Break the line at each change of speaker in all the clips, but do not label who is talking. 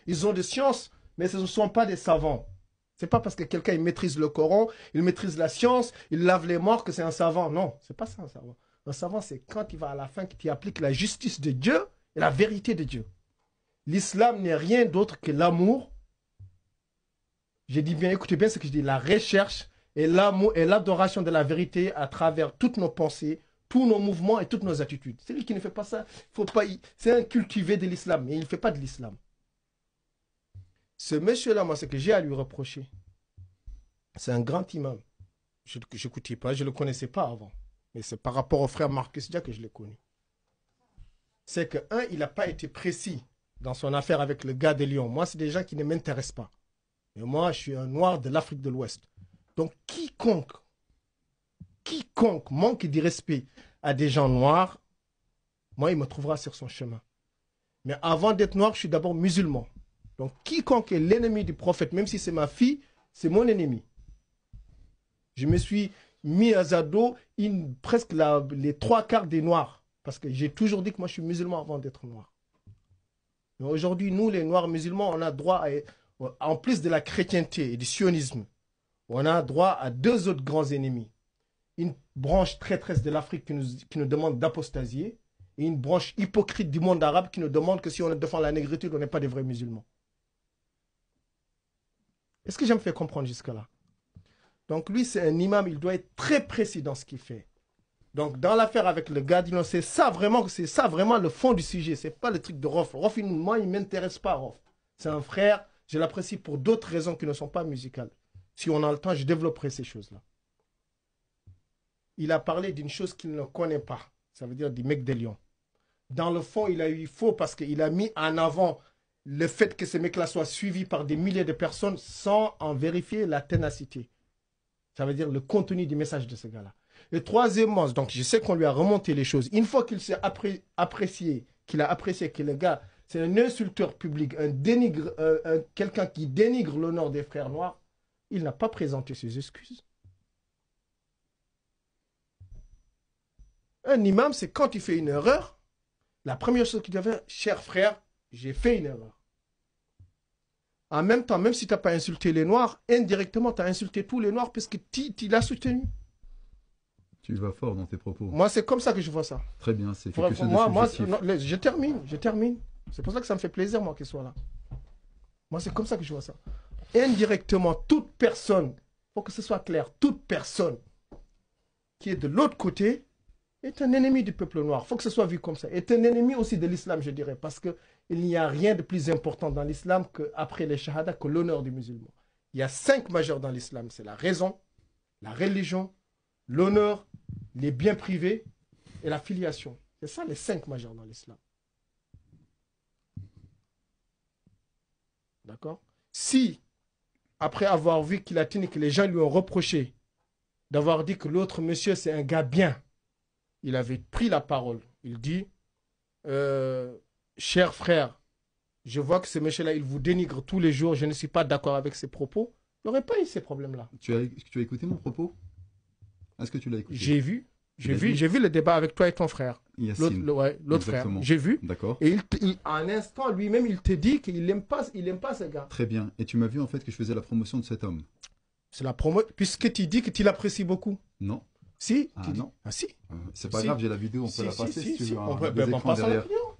Ils ont des sciences, mais ce ne sont pas des savants. C'est pas parce que quelqu'un il maîtrise le Coran, il maîtrise la science, il lave les morts que c'est un savant. Non, c'est pas ça un savant. Un savant, c'est quand il va à la fin, qu'il applique la justice de Dieu et la vérité de Dieu. L'islam n'est rien d'autre que l'amour. J'ai dit bien, écoutez bien ce que je dis, la recherche et l'amour et l'adoration de la vérité à travers toutes nos pensées, tous nos mouvements et toutes nos attitudes. Celui qui ne fait pas ça, faut pas, c'est un cultivé de l'islam, mais il ne fait pas de l'islam. Ce monsieur-là, moi, ce que j'ai à lui reprocher, c'est un grand imam. Je n'écoutais pas, je ne le connaissais pas avant. Mais c'est par rapport au frère Marcus Dia que je l'ai connu. C'est que, un, il n'a pas été précis dans son affaire avec le gars de Lyon. Moi, c'est des gens qui ne m'intéressent pas. Et moi, je suis un noir de l'Afrique de l'Ouest. Donc, quiconque manque de respect à des gens noirs, moi, il me trouvera sur son chemin. Mais avant d'être noir, je suis d'abord musulman. Donc, quiconque est l'ennemi du prophète, même si c'est ma fille, c'est mon ennemi. Je me suis mis à Zado presque les 3/4 des noirs. Parce que j'ai toujours dit que moi, je suis musulman avant d'être noir. Mais aujourd'hui, nous, les noirs musulmans, on a droit en plus de la chrétienté et du sionisme, on a droit à deux autres grands ennemis. Une branche traîtresse de l'Afrique qui nous demande d'apostasier et une branche hypocrite du monde arabe qui nous demande que si on défend la négritude, on n'est pas des vrais musulmans. Est-ce que je me fais comprendre jusque-là? Donc lui, c'est un imam, il doit être très précis dans ce qu'il fait. Donc dans l'affaire avec le gars, c'est ça vraiment le fond du sujet. C'est pas le truc de Rof. Rof, moi, il ne m'intéresse pas, Rof. C'est un frère, je l'apprécie pour d'autres raisons qui ne sont pas musicales. Si on a le temps, je développerai ces choses-là. Il a parlé d'une chose qu'il ne connaît pas. Ça veut dire du mec de Lyon. Dans le fond, il a eu faux parce qu'il a mis en avant le fait que ce mec-là soit suivi par des milliers de personnes sans en vérifier la ténacité. Ça veut dire le contenu du message de ce gars-là. Et troisièmement, donc je sais qu'on lui a remonté les choses. Une fois qu'il s'est apprécié, qu'il a apprécié que le gars, c'est un insulteur public, quelqu'un qui dénigre l'honneur des frères noirs, il n'a pas présenté ses excuses. Un imam, c'est quand il fait une erreur, la première chose qu'il doit faire, cher frère, j'ai fait une erreur. En même temps, même si tu n'as pas insulté les noirs, indirectement, tu as insulté tous les noirs parce que tu l'as soutenu.
Tu vas fort dans tes propos.
Moi, c'est comme ça que je vois ça.
Très bien, c'est quelque chose de subjectif.
Je termine. C'est pour ça que ça me fait plaisir, moi, qu'il soit là. Moi, c'est comme ça que je vois ça. Indirectement, toute personne, il faut que ce soit clair, toute personne qui est de l'autre côté est un ennemi du peuple noir. Il faut que ce soit vu comme ça. Est un ennemi aussi de l'islam, je dirais, parce qu'il n'y a rien de plus important dans l'islam qu'après les shahadas, que l'honneur du musulman. Il y a 5 majeurs dans l'islam. C'est la raison, la religion, l'honneur, les biens privés et la filiation. C'est ça les 5 majeurs dans l'islam. D'accord? Si, après avoir vu qu'il a tenu que les gens lui ont reproché d'avoir dit que l'autre monsieur c'est un gars bien, il avait pris la parole. Il dit, cher frère, je vois que ce monsieur-là, il vous dénigre tous les jours, je ne suis pas d'accord avec ses propos. Il n'y aurait pas eu ces problèmes-là.
Tu as écouté mon propos? Est-ce que tu l'as écouté?
J'ai vu le débat avec toi et ton frère. L'autre frère. J'ai vu.
D'accord.
Et en un instant, lui-même, il te dit qu'il n'aime pas ce gars.
Très bien. Et tu m'as vu en fait que je faisais la promotion de cet homme.
C'est la promotion, puisque tu dis que tu l'apprécies beaucoup.
Non.
Si.
Non.
Ah si.
C'est pas grave, j'ai la vidéo, on peut la passer si tu veux.
Passons la vidéo.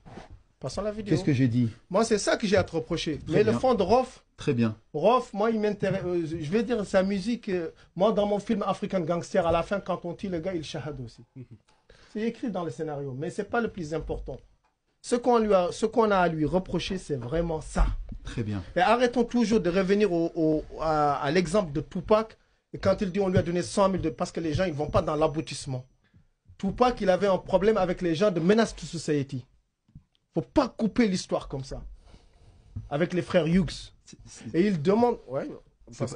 Passons la vidéo.
Qu'est-ce que j'ai dit?
Moi, c'est ça que j'ai à te reprocher. Mais le fond de Rof.
Très bien.
Rof, moi, il m'intéresse. Je vais dire sa musique. Moi, dans mon film African Gangster, à la fin, quand on tue le gars, il shahade aussi. C'est écrit dans le scénario, mais c'est pas le plus important. Ce qu'on a à lui reprocher, c'est vraiment ça.
Très bien.
Et arrêtons toujours de revenir à l'exemple de Tupac. Et quand il dit on lui a donné 100 000 parce que les gens, ils ne vont pas dans l'aboutissement. Tupac, il avait un problème avec les gens de Menace to Society. Il ne faut pas couper l'histoire comme ça. Avec les frères Hughes. Et il demande... Ouais,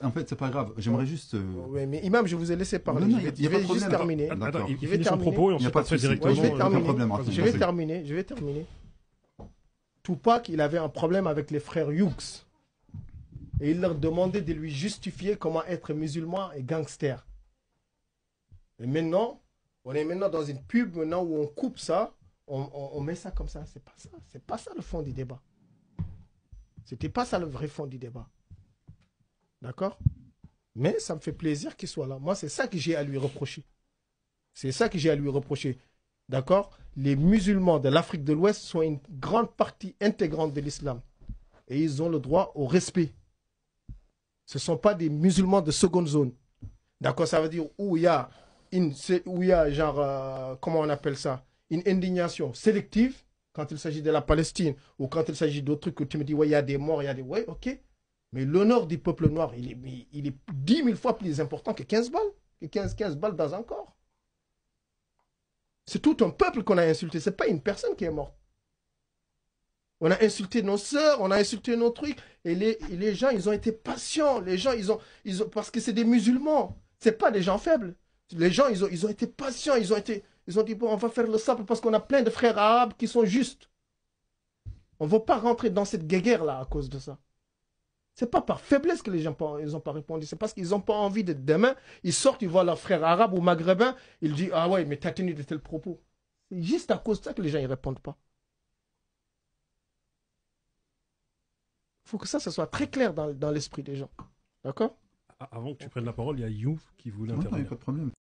en fait, c'est pas grave. J'aimerais juste...
Oui, mais Imam, je vous ai laissé parler.
Non,
je vais juste terminer.
Attends, il
vais
finit son propos et on se passe directement.
Je vais terminer. Tupac, il avait un problème avec les frères Hughes. Et il leur demandait de lui justifier comment être musulman et gangster. Et maintenant, on est maintenant dans une pub maintenant où on coupe ça, on met ça comme ça. C'est pas ça le fond du débat. C'était pas ça le vrai fond du débat. D'accord? Mais ça me fait plaisir qu'il soit là. Moi, c'est ça que j'ai à lui reprocher. C'est ça que j'ai à lui reprocher. D'accord? Les musulmans de l'Afrique de l'Ouest sont une grande partie intégrante de l'islam. Et ils ont le droit au respect. Ce ne sont pas des musulmans de seconde zone. D'accord? Ça veut dire où il y a genre, comment on appelle ça? Une indignation sélective quand il s'agit de la Palestine ou quand il s'agit d'autres trucs que tu me dis, ouais, il y a des morts, il y a des... Ouais, ok. Mais l'honneur du peuple noir, il est 10 000 fois plus important que 15 balles. Que 15 balles dans un corps. C'est tout un peuple qu'on a insulté. Ce n'est pas une personne qui est morte. On a insulté nos sœurs, on a insulté nos trucs. Et les gens, ils ont été patients. Les gens, ils ont parce que c'est des musulmans. Ce n'est pas des gens faibles. Les gens, ils ont été patients. Ils ont dit, bon, on va faire le simple parce qu'on a plein de frères arabes qui sont justes. On ne va pas rentrer dans cette guéguerre-là à cause de ça. Ce n'est pas par faiblesse que les gens n'ont pas répondu. C'est parce qu'ils n'ont pas envie de demain. Ils sortent, ils voient leurs frères arabes ou maghrébins. Ils disent, ah ouais, mais tu as tenu de tels propos. C'est juste à cause de ça que les gens ne répondent pas. Il faut que ça soit très clair dans l'esprit des gens. D'accord?
Avant que tu prennes la parole, il y a Youf qui voulait intervenir.
Pas de problème.